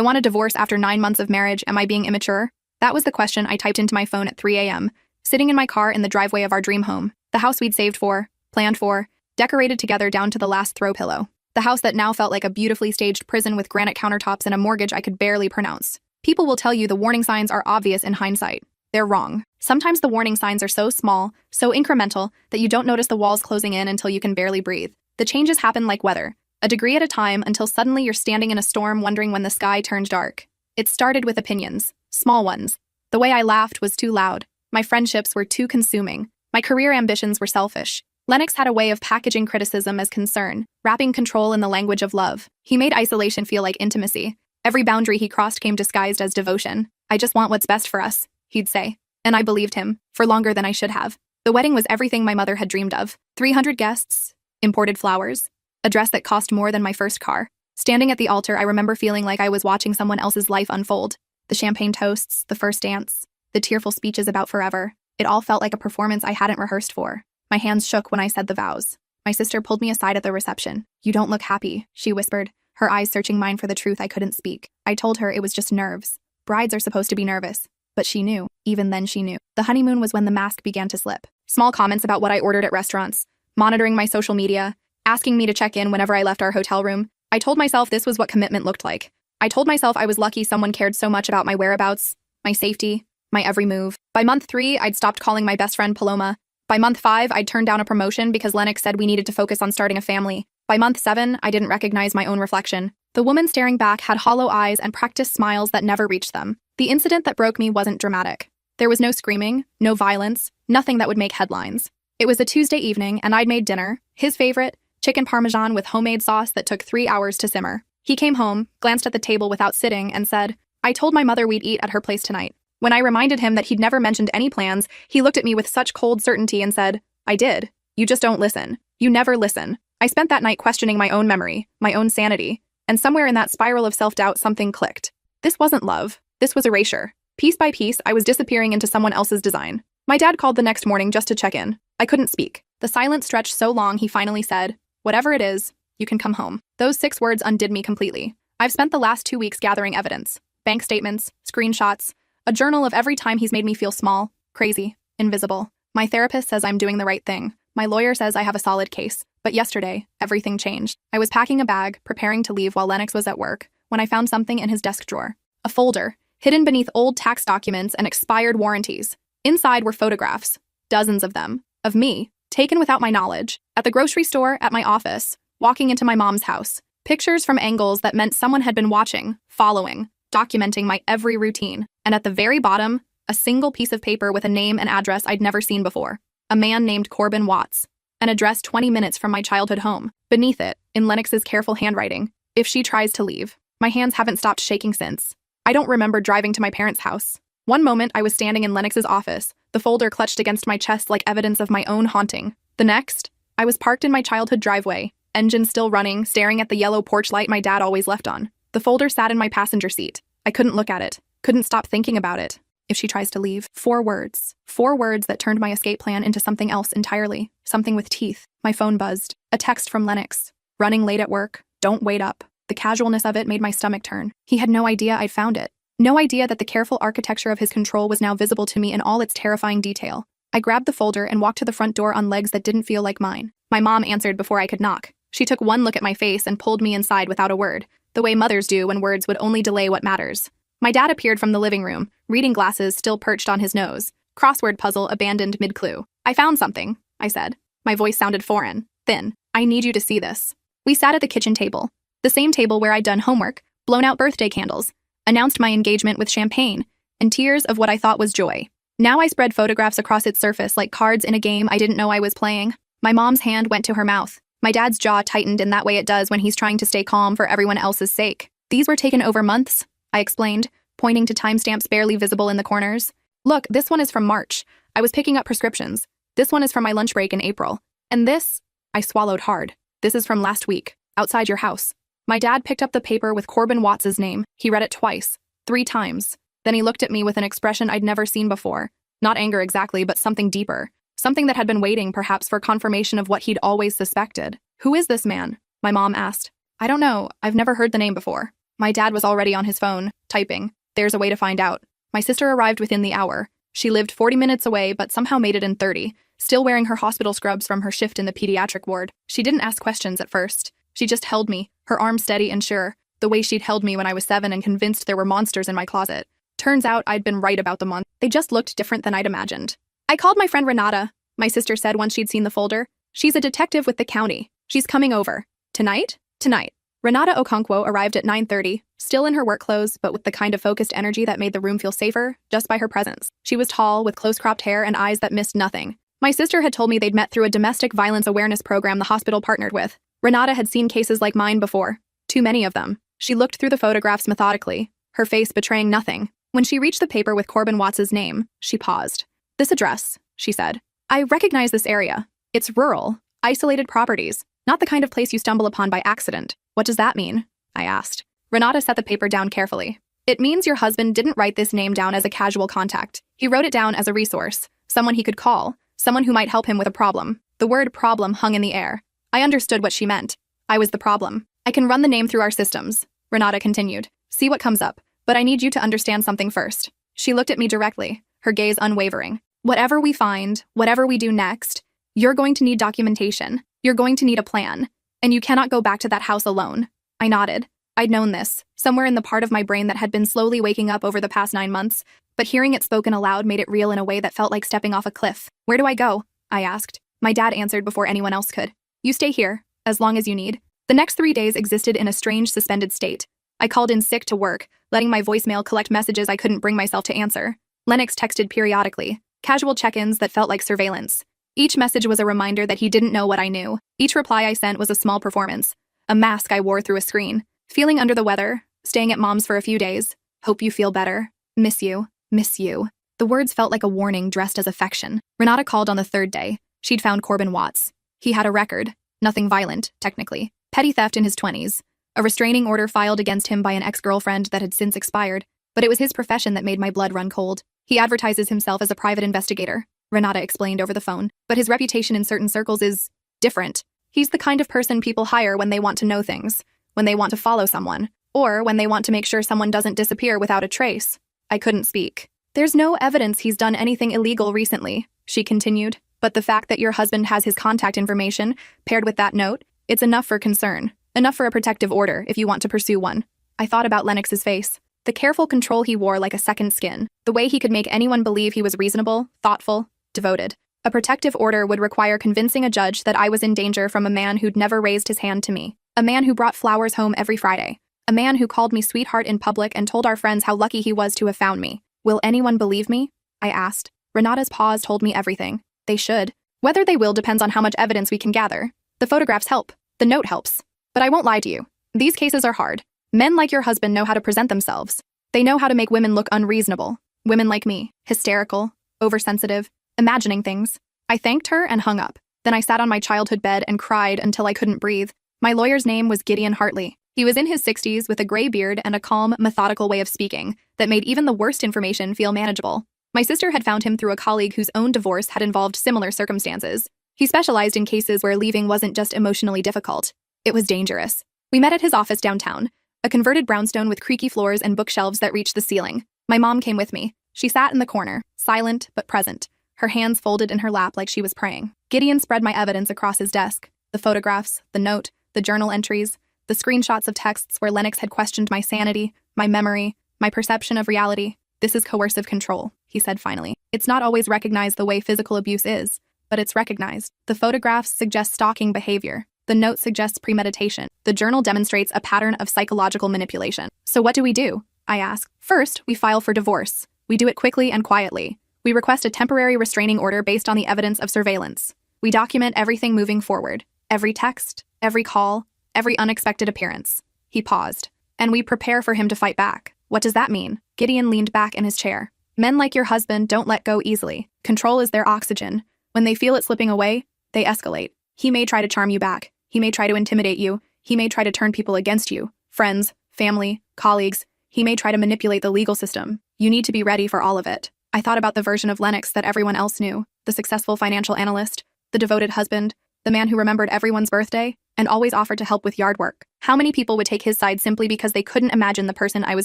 I want a divorce after 9 months of marriage. Am I being immature? That was the question I typed into my phone at 3 a.m., sitting in my car in the driveway of our dream home, the house we'd saved for, planned for, decorated together down to the last throw pillow. The house that now felt like a beautifully staged prison with granite countertops and a mortgage I could barely pronounce. People will tell you the warning signs are obvious in hindsight. They're wrong. Sometimes the warning signs are so small, so incremental, that you don't notice the walls closing in until you can barely breathe. The changes happen like weather, a degree at a time, until suddenly you're standing in a storm wondering when the sky turned dark. It started with opinions, small ones. The way I laughed was too loud. My friendships were too consuming. My career ambitions were selfish. Lennox had a way of packaging criticism as concern, wrapping control in the language of love. He made isolation feel like intimacy. Every boundary he crossed came disguised as devotion. I just want what's best for us, he'd say. And I believed him, for longer than I should have. The wedding was everything my mother had dreamed of. 300 guests, imported flowers, a dress that cost more than my first car. Standing at the altar, I remember feeling like I was watching someone else's life unfold. The champagne toasts, the first dance, the tearful speeches about forever. It all felt like a performance I hadn't rehearsed for. My hands shook when I said the vows. My sister pulled me aside at the reception. "You don't look happy," she whispered, her eyes searching mine for the truth I couldn't speak. I told her it was just nerves. Brides are supposed to be nervous. But she knew. Even then she knew. The honeymoon was when the mask began to slip. Small comments about what I ordered at restaurants, monitoring my social media, asking me to check in whenever I left our hotel room. I told myself this was what commitment looked like. I told myself I was lucky someone cared so much about my whereabouts, my safety, my every move. By month 3, I'd stopped calling my best friend Paloma. By month 5, I'd turned down a promotion because Lennox said we needed to focus on starting a family. By month 7, I didn't recognize my own reflection. The woman staring back had hollow eyes and practiced smiles that never reached them. The incident that broke me wasn't dramatic. There was no screaming, no violence, nothing that would make headlines. It was a Tuesday evening, and I'd made dinner, his favorite, chicken parmesan with homemade sauce that took 3 hours to simmer. He came home, glanced at the table without sitting, and said, "I told my mother we'd eat at her place tonight." When I reminded him that he'd never mentioned any plans, he looked at me with such cold certainty and said, "I did. You just don't listen. You never listen." I spent that night questioning my own memory, my own sanity, and somewhere in that spiral of self-doubt something clicked. This wasn't love. This was erasure. Piece by piece, I was disappearing into someone else's design. My dad called the next morning just to check in. I couldn't speak. The silence stretched so long he finally said, "Whatever it is, you can come home." Those 6 words undid me completely. I've spent the last 2 weeks gathering evidence. Bank statements, screenshots, a journal of every time he's made me feel small, crazy, invisible. My therapist says I'm doing the right thing. My lawyer says I have a solid case. But yesterday, everything changed. I was packing a bag, preparing to leave while Lennox was at work, when I found something in his desk drawer. A folder, hidden beneath old tax documents and expired warranties. Inside were photographs, dozens of them, of me, taken without my knowledge, at the grocery store, at my office, walking into my mom's house. Pictures from angles that meant someone had been watching, following, documenting my every routine. And at the very bottom, a single piece of paper with a name and address I'd never seen before. A man named Corbin Watts. An address 20 minutes from my childhood home. Beneath it, in Lennox's careful handwriting, "If she tries to leave." My hands haven't stopped shaking since. I don't remember driving to my parents' house. One moment, I was standing in Lennox's office, the folder clutched against my chest like evidence of my own haunting. The next, I was parked in my childhood driveway, engine still running, staring at the yellow porch light my dad always left on. The folder sat in my passenger seat. I couldn't look at it, couldn't stop thinking about it. If she tries to leave. 4 words. 4 words that turned my escape plan into something else entirely. Something with teeth. My phone buzzed. A text from Lennox. "Running late at work. Don't wait up." The casualness of it made my stomach turn. He had no idea I'd found it. No idea that the careful architecture of his control was now visible to me in all its terrifying detail. I grabbed the folder and walked to the front door on legs that didn't feel like mine. My mom answered before I could knock. She took one look at my face and pulled me inside without a word, the way mothers do when words would only delay what matters. My dad appeared from the living room, reading glasses still perched on his nose. Crossword puzzle abandoned mid-clue. "I found something," I said. My voice sounded foreign, thin. "I need you to see this." We sat at the kitchen table. The same table where I'd done homework, blown out birthday candles, announced my engagement with champagne, and tears of what I thought was joy. Now I spread photographs across its surface like cards in a game I didn't know I was playing. My mom's hand went to her mouth. My dad's jaw tightened in that way it does when he's trying to stay calm for everyone else's sake. "These were taken over months," I explained, pointing to timestamps barely visible in the corners. "Look, this one is from March. I was picking up prescriptions. This one is from my lunch break in April. And this," I swallowed hard, "this is from last week, outside your house." My dad picked up the paper with Corbin Watts' name. He read it twice, 3 times. Then he looked at me with an expression I'd never seen before. Not anger exactly, but something deeper. Something that had been waiting, perhaps, for confirmation of what he'd always suspected. "Who is this man?" my mom asked. "I don't know. I've never heard the name before." My dad was already on his phone, typing. There's a way to find out. My sister arrived within the hour. She lived 40 minutes away, but somehow made it in 30, still wearing her hospital scrubs from her shift in the pediatric ward. She didn't ask questions at first. She just held me, her arm steady and sure, the way she'd held me when I was 7 and convinced there were monsters in my closet. Turns out I'd been right about the monsters. They just looked different than I'd imagined. I called my friend Renata, my sister said once she'd seen the folder. She's a detective with the county. She's coming over. Tonight? Tonight. Renata Okonkwo arrived at 9:30, still in her work clothes, but with the kind of focused energy that made the room feel safer, just by her presence. She was tall, with close-cropped hair and eyes that missed nothing. My sister had told me they'd met through a domestic violence awareness program the hospital partnered with. Renata had seen cases like mine before. Too many of them. She looked through the photographs methodically, her face betraying nothing. When she reached the paper with Corbin Watts's name, she paused. This address, she said. I recognize this area. It's rural, isolated properties, not the kind of place you stumble upon by accident. What does that mean? I asked. Renata set the paper down carefully. It means your husband didn't write this name down as a casual contact. He wrote it down as a resource, someone he could call, someone who might help him with a problem. The word problem hung in the air. I understood what she meant. I was the problem. I can run the name through our systems, Renata continued. See what comes up, but I need you to understand something first. She looked at me directly, her gaze unwavering. Whatever we find, whatever we do next, you're going to need documentation. You're going to need a plan. And you cannot go back to that house alone. I nodded. I'd known this, somewhere in the part of my brain that had been slowly waking up over the past 9 months, but hearing it spoken aloud made it real in a way that felt like stepping off a cliff. Where do I go? I asked. My dad answered before anyone else could. You stay here, as long as you need. The next 3 days existed in a strange suspended state. I called in sick to work, letting my voicemail collect messages I couldn't bring myself to answer. Lennox texted periodically, casual check-ins that felt like surveillance. Each message was a reminder that he didn't know what I knew. Each reply I sent was a small performance, a mask I wore through a screen. Feeling under the weather, staying at mom's for a few days. Hope you feel better. Miss you. Miss you. The words felt like a warning dressed as affection. Renata called on the 3rd day. She'd found Corbin Watts. He had a record. Nothing violent, technically. Petty theft in his 20s. A restraining order filed against him by an ex-girlfriend that had since expired. But it was his profession that made my blood run cold. He advertises himself as a private investigator, Renata explained over the phone, but his reputation in certain circles is different. He's the kind of person people hire when they want to know things, when they want to follow someone, or when they want to make sure someone doesn't disappear without a trace. I couldn't speak. There's no evidence he's done anything illegal recently, she continued, but the fact that your husband has his contact information, paired with that note, it's enough for concern, enough for a protective order if you want to pursue one. I thought about Lennox's face, the careful control he wore like a second skin, the way he could make anyone believe he was reasonable, thoughtful, devoted. A protective order would require convincing a judge that I was in danger from a man who'd never raised his hand to me, a man who brought flowers home every Friday, a man who called me sweetheart in public and told our friends how lucky he was to have found me. Will anyone believe me? I asked. Renata's pause told me everything. They should. Whether they will depends on how much evidence we can gather. The photographs help. The note helps. But I won't lie to you. These cases are hard. Men like your husband know how to present themselves. They know how to make women look unreasonable. Women like me, hysterical, oversensitive, imagining things. I thanked her and hung up. Then I sat on my childhood bed and cried until I couldn't breathe. My lawyer's name was Gideon Hartley. He was in his 60s with a gray beard and a calm, methodical way of speaking that made even the worst information feel manageable. My sister had found him through a colleague whose own divorce had involved similar circumstances. He specialized in cases where leaving wasn't just emotionally difficult. It was dangerous. We met at his office downtown, a converted brownstone with creaky floors and bookshelves that reached the ceiling. My mom came with me. She sat in the corner, silent but present, her hands folded in her lap like she was praying. Gideon spread my evidence across his desk, the photographs, the note, the journal entries, the screenshots of texts where Lennox had questioned my sanity, my memory, my perception of reality. This is coercive control, he said finally. It's not always recognized the way physical abuse is, but it's recognized. The photographs suggest stalking behavior. The note suggests premeditation. The journal demonstrates a pattern of psychological manipulation. So what do? I asked. First, we file for divorce. We do it quickly and quietly. We request a temporary restraining order based on the evidence of surveillance. We document everything moving forward. Every text, every call, every unexpected appearance. He paused. And we prepare for him to fight back. What does that mean? Gideon leaned back in his chair. Men like your husband don't let go easily. Control is their oxygen. When they feel it slipping away, they escalate. He may try to charm you back. He may try to intimidate you. He may try to turn people against you. Friends, family, colleagues. He may try to manipulate the legal system. You need to be ready for all of it. I thought about the version of Lennox that everyone else knew, the successful financial analyst, the devoted husband, The man who remembered everyone's birthday and always offered to help with yard work. How many people would take his side simply because they couldn't imagine the person I was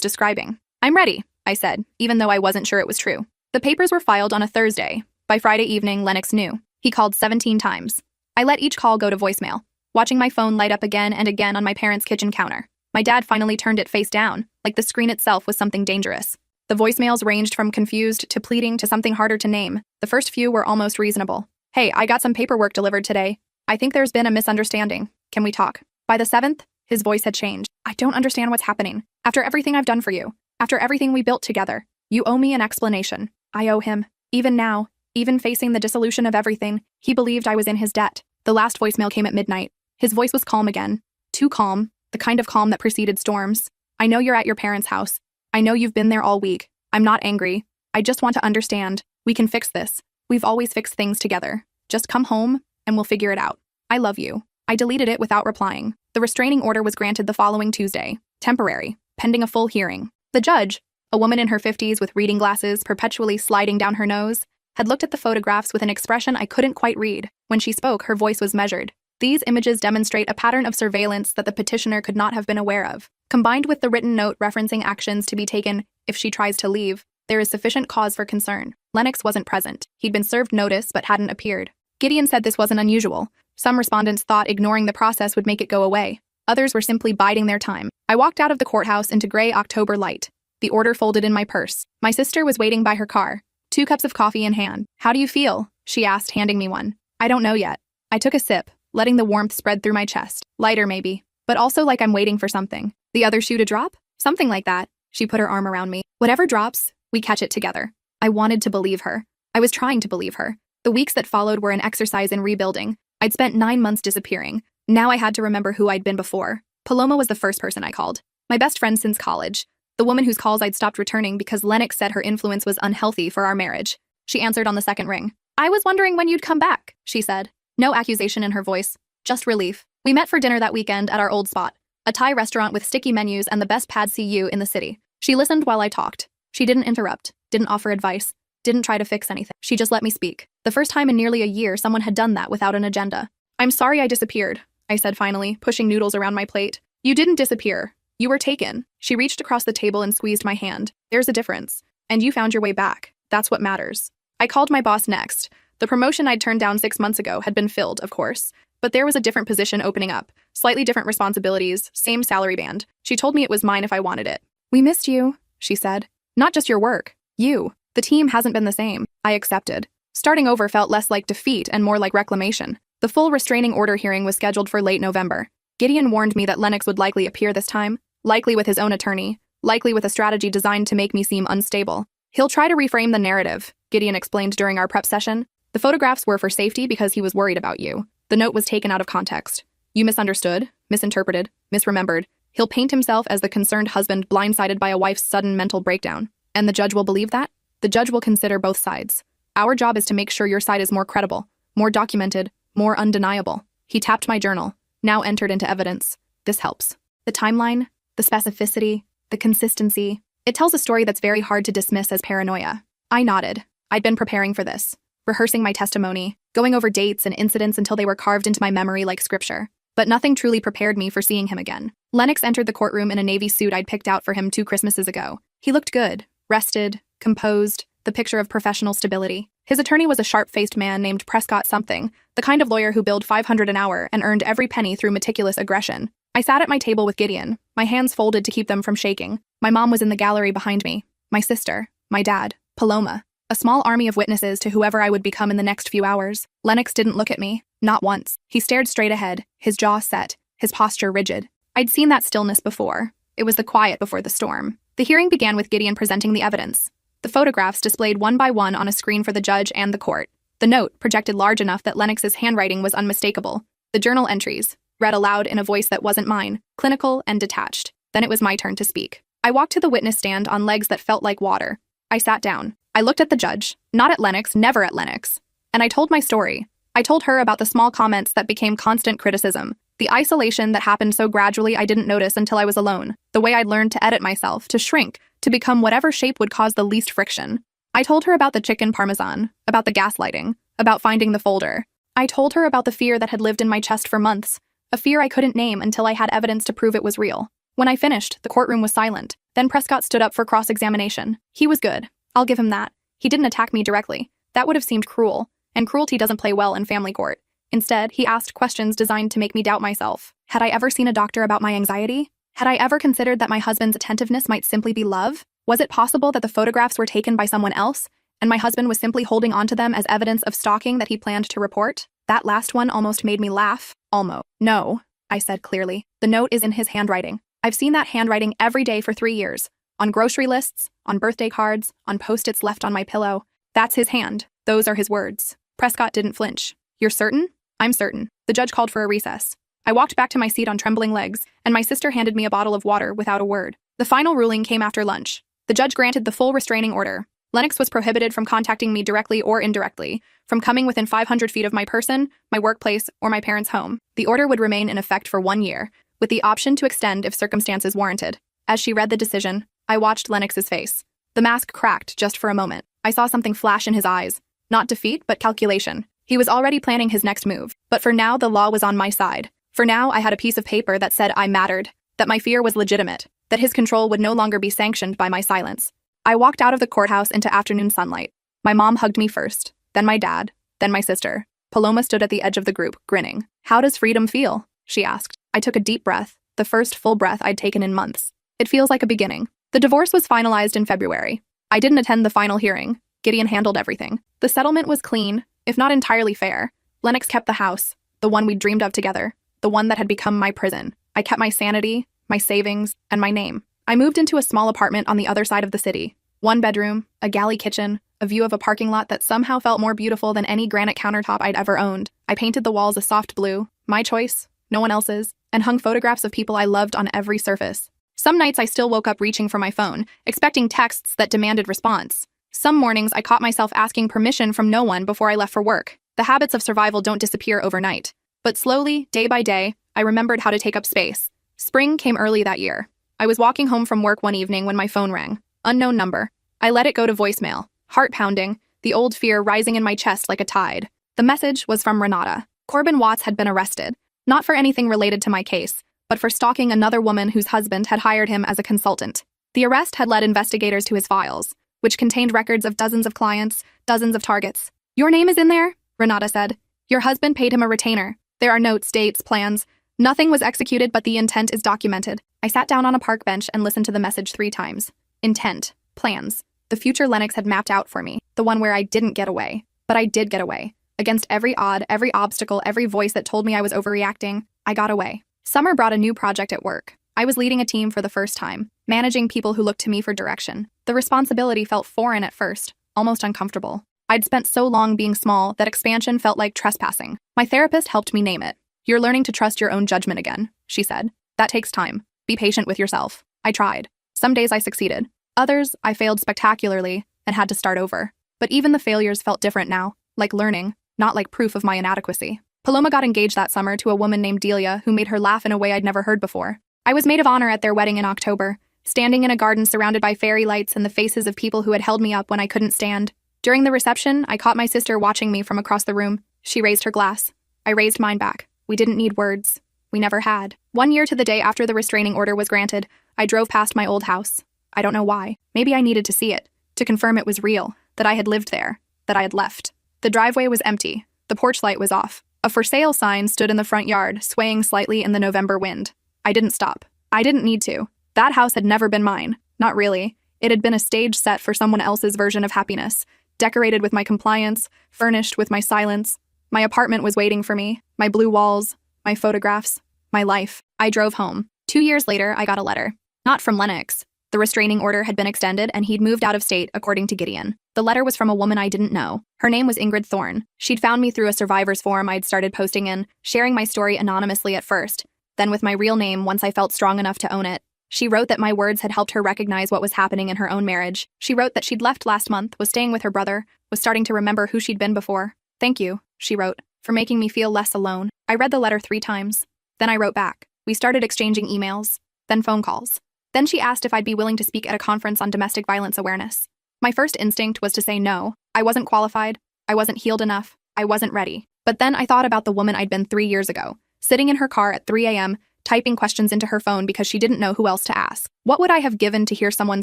describing? "I'm ready," I said, even though I wasn't sure it was true. The papers were filed on a Thursday. By Friday evening, Lennox knew. He called 17 times. I let each call go to voicemail, watching my phone light up again and again on my parents' kitchen counter. My dad finally turned it face down, like the screen itself was something dangerous. The voicemails ranged from confused to pleading to something harder to name. The first few were almost reasonable. "Hey, I got some paperwork delivered today. I think there's been a misunderstanding. Can we talk?" By the 7th, his voice had changed. "I don't understand what's happening. After everything I've done for you, after everything we built together, you owe me an explanation." I owe him. Even now, even facing the dissolution of everything, he believed I was in his debt. The last voicemail came at midnight. His voice was calm again. Too calm, the kind of calm that preceded storms. "I know you're at your parents' house. I know you've been there all week. I'm not angry. I just want to understand. We can fix this. We've always fixed things together. Just come home, and we'll figure it out. I love you." I deleted it without replying. The restraining order was granted the following Tuesday. Temporary, pending a full hearing. The judge, a woman in her 50s with reading glasses perpetually sliding down her nose, had looked at the photographs with an expression I couldn't quite read. When she spoke, her voice was measured. "These images demonstrate a pattern of surveillance that the petitioner could not have been aware of. Combined with the written note referencing actions to be taken if she tries to leave, there is sufficient cause for concern." Lennox wasn't present. He'd been served notice but hadn't appeared. Gideon said this wasn't unusual. Some respondents thought ignoring the process would make it go away. Others were simply biding their time. I walked out of the courthouse into gray October light, the order folded in my purse. My sister was waiting by her car, 2 cups of coffee in hand. "How do you feel?" she asked, handing me one. "I don't know yet." I took a sip, letting the warmth spread through my chest. Lighter maybe, but also like I'm waiting for something. "The other shoe to drop?" "Something like that." She put her arm around me. "Whatever drops, we catch it together." I wanted to believe her. I was trying to believe her. The weeks that followed were an exercise in rebuilding. I'd spent 9 months disappearing. Now I had to remember who I'd been before. Paloma was the first person I called. My best friend since college. The woman whose calls I'd stopped returning because Lennox said her influence was unhealthy for our marriage. She answered on the second ring. "I was wondering when you'd come back," she said. No accusation in her voice, just relief. We met for dinner that weekend at our old spot, a Thai restaurant with sticky menus and the best pad see ew in the city. She listened while I talked. She didn't interrupt, didn't offer advice, didn't try to fix anything. She just let me speak. The first time in nearly a year someone had done that without an agenda. "I'm sorry I disappeared," I said finally, pushing noodles around my plate. "You didn't disappear. You were taken." She reached across the table and squeezed my hand. "There's a difference. And you found your way back. That's what matters." I called my boss next. The promotion I'd turned down 6 months ago had been filled, of course. But there was a different position opening up. Slightly different responsibilities, same salary band. She told me it was mine if I wanted it. "We missed you," she said. "Not just your work. You. The team hasn't been the same." I accepted. Starting over felt less like defeat and more like reclamation. The full restraining order hearing was scheduled for late November. Gideon warned me that Lennox would likely appear this time, likely with his own attorney, likely with a strategy designed to make me seem unstable. "He'll try to reframe the narrative," Gideon explained during our prep session. "The photographs were for safety because he was worried about you. The note was taken out of context. You misunderstood, misinterpreted, misremembered. He'll paint himself as the concerned husband blindsided by a wife's sudden mental breakdown. And the judge will believe that? The judge will consider both sides. Our job is to make sure your side is more credible, more documented, more undeniable." He tapped my journal, now entered into evidence. "This helps. The timeline, the specificity, the consistency. It tells a story that's very hard to dismiss as paranoia." I nodded. I'd been preparing for this, rehearsing my testimony, going over dates and incidents until they were carved into my memory like scripture. But nothing truly prepared me for seeing him again. Lennox entered the courtroom in a navy suit I'd picked out for him 2 Christmases ago. He looked good, rested, composed, the picture of professional stability. His attorney was a sharp-faced man named Prescott something, the kind of lawyer who billed $500 an hour and earned every penny through meticulous aggression. I sat at my table with Gideon, my hands folded to keep them from shaking. My mom was in the gallery behind me, my sister, my dad, Paloma, a small army of witnesses to whoever I would become in the next few hours. Lennox didn't look at me, not once. He stared straight ahead, his jaw set, his posture rigid. I'd seen that stillness before. It was the quiet before the storm. The hearing began with Gideon presenting the evidence. The photographs displayed one by one on a screen for the judge and the court. The note, projected large enough that Lennox's handwriting was unmistakable. The journal entries, read aloud in a voice that wasn't mine, clinical and detached. Then it was my turn to speak. I walked to the witness stand on legs that felt like water. I sat down. I looked at the judge, not at Lennox, never at Lennox. And I told my story. I told her about the small comments that became constant criticism, the isolation that happened so gradually I didn't notice until I was alone, the way I'd learned to edit myself, to shrink, to become whatever shape would cause the least friction. I told her about the chicken parmesan, about the gaslighting, about finding the folder. I told her about the fear that had lived in my chest for months, a fear I couldn't name until I had evidence to prove it was real. When I finished, the courtroom was silent. Then Prescott stood up for cross-examination. He was good. I'll give him that. He didn't attack me directly. That would have seemed cruel, and cruelty doesn't play well in family court. Instead, he asked questions designed to make me doubt myself. Had I ever seen a doctor about my anxiety? Had I ever considered that my husband's attentiveness might simply be love? Was it possible that the photographs were taken by someone else, and my husband was simply holding onto them as evidence of stalking that he planned to report? That last one almost made me laugh. Almost. No, I said clearly. The note is in his handwriting. I've seen that handwriting every day for 3 years. On grocery lists, on birthday cards, on post-its left on my pillow. That's his hand. Those are his words. Prescott didn't flinch. You're certain? I'm certain. The judge called for a recess. I walked back to my seat on trembling legs, and my sister handed me a bottle of water without a word. The final ruling came after lunch. The judge granted the full restraining order. Lennox was prohibited from contacting me directly or indirectly, from coming within 500 feet of my person, my workplace, or my parents' home. The order would remain in effect for 1 year, with the option to extend if circumstances warranted. As she read the decision, I watched Lennox's face. The mask cracked just for a moment. I saw something flash in his eyes. Not defeat, but calculation. He was already planning his next move. But for now, the law was on my side. For now, I had a piece of paper that said I mattered, that my fear was legitimate, that his control would no longer be sanctioned by my silence. I walked out of the courthouse into afternoon sunlight. My mom hugged me first, then my dad, then my sister. Paloma stood at the edge of the group, grinning. How does freedom feel? She asked. I took a deep breath, the first full breath I'd taken in months. It feels like a beginning. The divorce was finalized in February. I didn't attend the final hearing. Gideon handled everything. The settlement was clean, if not entirely fair. Lennox kept the house, the one we'd dreamed of together, the one that had become my prison. I kept my sanity, my savings, and my name. I moved into a small apartment on the other side of the city. 1 bedroom, a galley kitchen, a view of a parking lot that somehow felt more beautiful than any granite countertop I'd ever owned. I painted the walls a soft blue, my choice, no one else's, and hung photographs of people I loved on every surface. Some nights I still woke up reaching for my phone, expecting texts that demanded response. Some mornings I caught myself asking permission from no one before I left for work. The habits of survival don't disappear overnight. But slowly, day by day, I remembered how to take up space. Spring came early that year. I was walking home from work one evening when my phone rang. Unknown number. I let it go to voicemail. Heart pounding, the old fear rising in my chest like a tide. The message was from Renata. Corbin Watts had been arrested. Not for anything related to my case, but for stalking another woman whose husband had hired him as a consultant. The arrest had led investigators to his files, which contained records of dozens of clients, dozens of targets. Your name is in there? Renata said. Your husband paid him a retainer. There are notes, dates, plans. Nothing was executed, but the intent is documented. I sat down on a park bench and listened to the message 3 times. Intent. Plans. The future Lennox had mapped out for me. The one where I didn't get away. But I did get away. Against every odd, every obstacle, every voice that told me I was overreacting, I got away. Summer brought a new project at work. I was leading a team for the first time, managing people who looked to me for direction. The responsibility felt foreign at first, almost uncomfortable. I'd spent so long being small that expansion felt like trespassing. My therapist helped me name it. You're learning to trust your own judgment again, she said. That takes time. Be patient with yourself. I tried. Some days I succeeded. Others, I failed spectacularly and had to start over. But even the failures felt different now, like learning, not like proof of my inadequacy. Paloma got engaged that summer to a woman named Delia who made her laugh in a way I'd never heard before. I was maid of honor at their wedding in October, standing in a garden surrounded by fairy lights and the faces of people who had held me up when I couldn't stand. During the reception, I caught my sister watching me from across the room. She raised her glass. I raised mine back. We didn't need words. We never had. 1 year to the day after the restraining order was granted, I drove past my old house. I don't know why. Maybe I needed to see it, to confirm it was real, that I had lived there, that I had left. The driveway was empty. The porch light was off. A for sale sign stood in the front yard, swaying slightly in the November wind. I didn't stop. I didn't need to. That house had never been mine. Not really. It had been a stage set for someone else's version of happiness, decorated with my compliance, furnished with my silence. My apartment was waiting for me, my blue walls, my photographs, my life. I drove home. 2 years later, I got a letter. Not from Lennox. The restraining order had been extended and he'd moved out of state, according to Gideon. The letter was from a woman I didn't know. Her name was Ingrid Thorne. She'd found me through a survivors forum I'd started posting in, sharing my story anonymously at first, then with my real name once I felt strong enough to own it. She wrote that my words had helped her recognize what was happening in her own marriage. She wrote that she'd left last month, was staying with her brother, was starting to remember who she'd been before. Thank you, she wrote, for making me feel less alone. I read the letter 3 times. Then I wrote back. We started exchanging emails, then phone calls. Then she asked if I'd be willing to speak at a conference on domestic violence awareness. My first instinct was to say no. I wasn't qualified. I wasn't healed enough. I wasn't ready. But then I thought about the woman I'd been 3 years ago, sitting in her car at 3 a.m., typing questions into her phone because she didn't know who else to ask. What would I have given to hear someone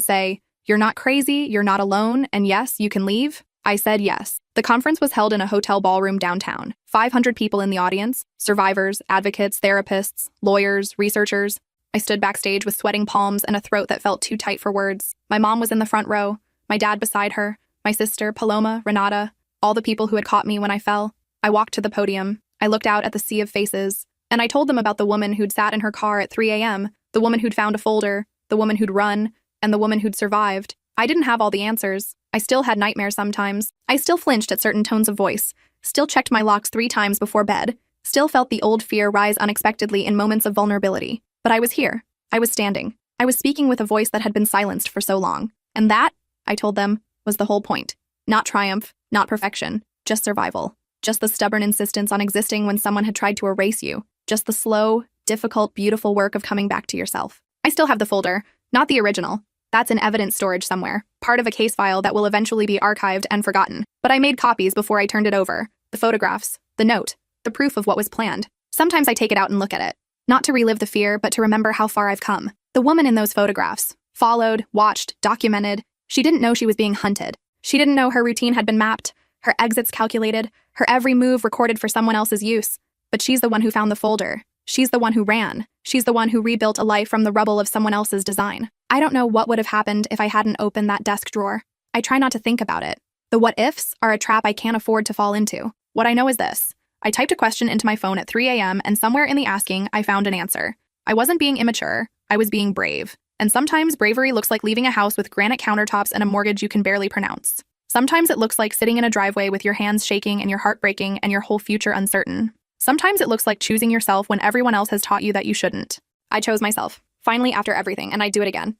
say, "You're not crazy, you're not alone, and yes, you can leave"? I said yes. The conference was held in a hotel ballroom downtown. 500 people in the audience, survivors, advocates, therapists, lawyers, researchers. I stood backstage with sweating palms and a throat that felt too tight for words. My mom was in the front row, my dad beside her, my sister, Paloma, Renata, all the people who had caught me when I fell. I walked to the podium. I looked out at the sea of faces, and I told them about the woman who'd sat in her car at 3 a.m., the woman who'd found a folder, the woman who'd run, and the woman who'd survived. I didn't have all the answers. I still had nightmares sometimes. I still flinched at certain tones of voice, still checked my locks 3 times before bed, still felt the old fear rise unexpectedly in moments of vulnerability. But I was here. I was standing. I was speaking with a voice that had been silenced for so long. And that, I told them, was the whole point. Not triumph, not perfection, just survival. Just the stubborn insistence on existing when someone had tried to erase you. Just the slow, difficult, beautiful work of coming back to yourself. I still have the folder, not the original. That's in evidence storage somewhere, part of a case file that will eventually be archived and forgotten. But I made copies before I turned it over. The photographs, the note, the proof of what was planned. Sometimes I take it out and look at it. Not to relive the fear, but to remember how far I've come. The woman in those photographs, followed, watched, documented. She didn't know she was being hunted. She didn't know her routine had been mapped, her exits calculated, her every move recorded for someone else's use. But she's the one who found the folder. She's the one who ran. She's the one who rebuilt a life from the rubble of someone else's design. I don't know what would have happened if I hadn't opened that desk drawer. I try not to think about it. The what-ifs are a trap I can't afford to fall into. What I know is this. I typed a question into my phone at 3 a.m., and somewhere in the asking, I found an answer. I wasn't being immature. I was being brave. And sometimes bravery looks like leaving a house with granite countertops and a mortgage you can barely pronounce. Sometimes it looks like sitting in a driveway with your hands shaking and your heart breaking and your whole future uncertain. Sometimes it looks like choosing yourself when everyone else has taught you that you shouldn't. I chose myself, finally after everything, and I'd do it again.